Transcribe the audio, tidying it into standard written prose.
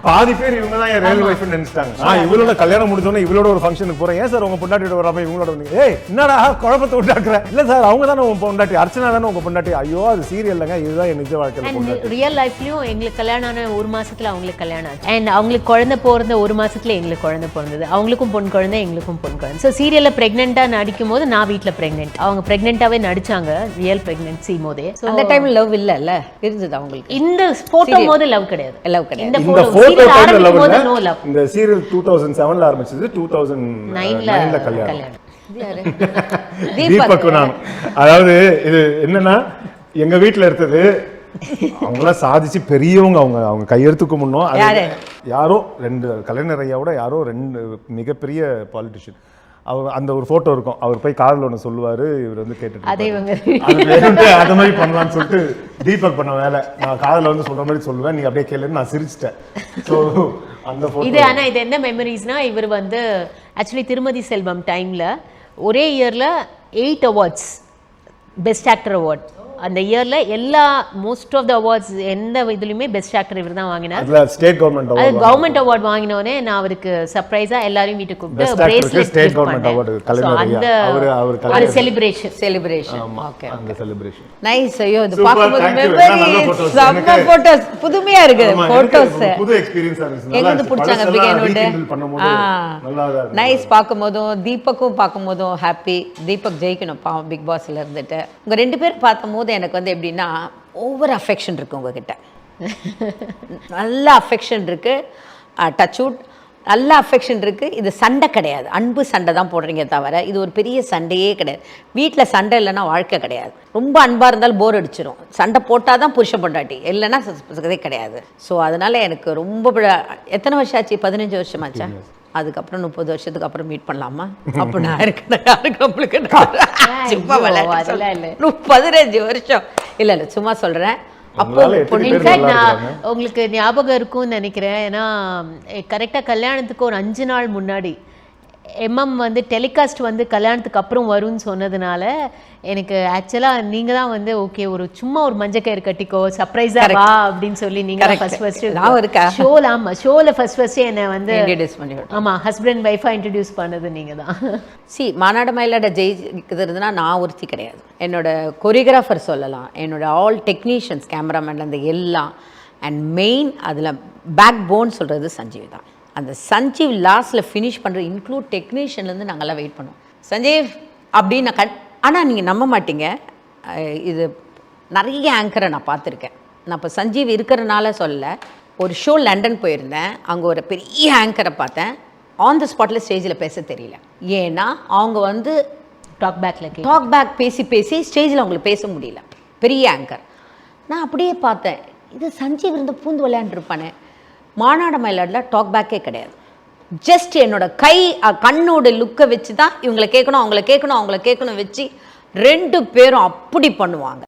பாதி பேர் இவங்க தான் என் ரியல் வைஃப்னு நினைச்சிட்டாங்க. நான் இவளோட கல்யாணம் முடிஞ்சோன்னே இவளோட ஒரு ஃபங்க்ஷனுக்கு போறேன். ஏன் சார் உங்க பொண்டாட்டியோட வராம இவங்களோட வந்தீங்க? ஏய் என்னடா குழப்பத்தை உண்டாக்குற? இல்ல சார் அவங்க தானே உங்க பொண்டாட்டி, அர்ச்சனா தானே உங்க பொண்டாட்டி. ஐயோ அது சீரியல்லங்க, இதுதான் என் நிஜ வாழ்க்கையில பொண்டாட்டி. ரியல் லைஃப்லயும் எங்களுக்கு கல்யாணம் ஆன 1 மாசத்துல அவங்களுக்கு கல்யாணம் ஆச்சு. அண்ட் அவங்களுக்கு குழந்தை பிறந்த 1 மாசத்துல எங்களுக்கு குழந்தை பிறந்தது. அவங்களுக்கும் பொன் குழந்தை, எங்களுக்கும் பொன் குழந்தை. ஸோ சீரியல்ல பிரெக்னெண்டா நடிக்கும் போது நான் வீட்டுல பிரெக்னென்ட், அவங்க பிரெக்னென்ட்டாவே நடிச்சாங்க ரியல் பிரெக்னன்சி போதே. அந்த டைம்ல லவ் இல்ல இருந்தது அவங்களுக்கு. இந்த போட்டோ போது லவ் கிடையாது. இந்த போட்டோ டைம்ல லவ் இல்ல. இந்த சீரியல் 2007ல ஆரம்பிச்சது, 2009ல கல்யாணம். தீபக் நான். அதாவது இது என்னன்னா எங்க வீட்டுல இருந்தது அவங்களாம் சாதிச்சு பெரியவங்க, அவங்க கையெழுத்துக்கு முன்னோம் யாரோ 2 கலைஞர் ஐயாவோட யாரோ 2 மிகப்பெரிய பாலிட்டிஷியன். அவர் அந்த ஒரு போட்டோ இருக்கும், அவர் போய் காதல் ஒன்று சொல்லுவாரு, இவர் வந்து கேட்டுட்டு அது மாதிரி பண்ணலாம்னு சொல்லிட்டு தீபக் பண்ண வேலை. நான் காதல வந்து சொல்ற மாதிரி சொல்லுவேன், நீ அப்படியே கேளுன்னு நான் சிரிச்சிட்டேன். ஸோ அந்த இது ஆனா இது என்ன மெமரிஸ்னா, இவர் வந்து ஆக்சுவலி திருமதி செல்வம் டைம்ல ஒரே இயர்ல 8 அவார்ட்ஸ், பெஸ்ட் ஆக்டர் அவார்ட். அந்த இயர்ல எல்லா மோஸ்ட் ஆஃப் த அவார்ட்ஸ் எந்த இதுலயுமே பெஸ்ட் ஆக்டர் இவர் தான் வாங்கினார். State government award, government award வாங்கினோனே நான் அவருக்கு சர்ப்ரைஸா எல்லாரையும் வீட்டுக்கு கூப்பிட்டு பிரேஸ்லெட் ஸ்டேட் கவர்மெண்ட் அவார்ட் கலைஞர் அந்த ஒரு செலிப்ரேஷன். ஓகே அந்த செலிப்ரேஷன் நைஸ். ஐயோ இது பாக்கும்போது மெமரி செம்ம போட்டோஸ், புதுமையா இருக்கு போட்டோஸ். புது எக்ஸ்பீரியன்ஸ் இருந்துச்சு. எங்க இருந்து புடிச்சாங்க பிகின் பண்ணும்போது நல்லா தான் நைஸ். பாக்கும்போதும் தீபக்கும் பாக்கும்போதும் ஹாப்பி. தீபக் ஜெயிக்கணும் பாவம் பிக் பாஸ்ல இருந்துட்டு. உங்க 2 பேர் பார்க்கும்போது எனக்கு வந்து எப்படின்னா ஓவர் அஃபெக்ஷன் இருக்கு உங்ககிட்ட. நல்ல அஃபெக்ஷன் இருக்கு, டச் வுட் நல்ல அஃபெக்ஷன் இருக்கு. இது சண்டை கிடையாது, அன்பு சண்டை தான் போடுறீங்க தவிர இது ஒரு பெரிய சண்டையே கிடையாது. வீட்டில் சண்டை இல்லைன்னா வாழ்க்கை கிடையாது. ரொம்ப அன்பாக இருந்தாலும் போர் அடிச்சிடும். சண்டை போட்டால் தான் புருஷ பொண்டாட்டி, இல்லைன்னா இதே கிடையாது. ஸோ அதனால எனக்கு ரொம்ப எத்தனை வருஷம் ஆச்சு? 15 வருஷமாச்சா? அதுக்கப்புறம் 30 வருஷத்துக்கு அப்புறம் மீட் பண்ணலாமா? அப்போ நான் இருக்கேன் நம்மளுக்கு சும்மா 15 வருஷம் இல்லை சும்மா சொல்கிறேன். அப்போ உங்களுக்கு ஞாபகம் இருக்கும்னு நினைக்கிறேன். ஏன்னா கரெக்டா கல்யாணத்துக்கு ஒரு 5 நாள் முன்னாடி வந்து டெலிகாஸ்ட் வந்து கல்யாணத்துக்கு அப்புறம் வரும்னு சொன்னதுனால எனக்கு ஆக்சுவலா நீங்க தான் வந்து ஓகே ஒரு சும்மா ஒரு மஞ்சக்கயிறு கட்டிக்கோ சர்ப்ரைஸா வா அப்படின்னு சொல்லி நீங்க ஷோல ஃபர்ஸ்ட் என்ன வந்து ஆமா ஹஸ்பண்ட் வைஃபா இன்ட்ரடியூஸ் பண்ணது நீங்க தான். மாநாடு மயிலாட ஜெயிக்கிறதுனா நான் ஒருத்தி கிடையாது. என்னோட கொரியோகிராஃபர் சொல்லலாம், என்னோட ஆல் டெக்னீஷியன்ஸ், கேமராமேன்லேருந்து எல்லாம். அண்ட் மெயின் அதில் பேக் போன் சொல்கிறது சஞ்சீவ் தான். அந்த சஞ்சீவ் லாஸ்ட்டில் ஃபினிஷ் பண்ணுற இன்க்ளூட் டெக்னீஷியன்லேருந்து நாங்கள்லாம் வெயிட் பண்ணுவோம். சஞ்சீவ் அப்படின்னு ஆனால் நீங்கள் நம்ப மாட்டீங்க, இது நிறைய ஆங்கரை நான் பார்த்துருக்கேன். நான் இப்போ சஞ்சீவ் இருக்கிறனால சொல்ல, ஒரு ஷோ லண்டன் போயிருந்தேன், அங்கே ஒரு பெரிய ஆங்கரை பார்த்தேன். ஆன் த ஸ்பாட்டில் ஸ்டேஜில் பேச தெரியல. ஏன்னா அவங்க வந்து டாக் பேக் பேசி ஸ்டேஜில் அவங்களுக்கு பேச முடியல. பெரிய ஆங்கர். நான் அப்படியே பார்த்தேன், இது சஞ்சீவ் இருந்த பூந்து விளையாண்டுருப்பானே. மாநாடு மயிலாடில் டாக் பேக்கே கிடையாது. ஜஸ்ட் என்னோட கண்ணோட லுக்கை வச்சு தான் இவங்களை கேட்கணும் அவங்கள கேட்கணும் வச்சு 2 பேரும் அப்படி பண்ணுவாங்க.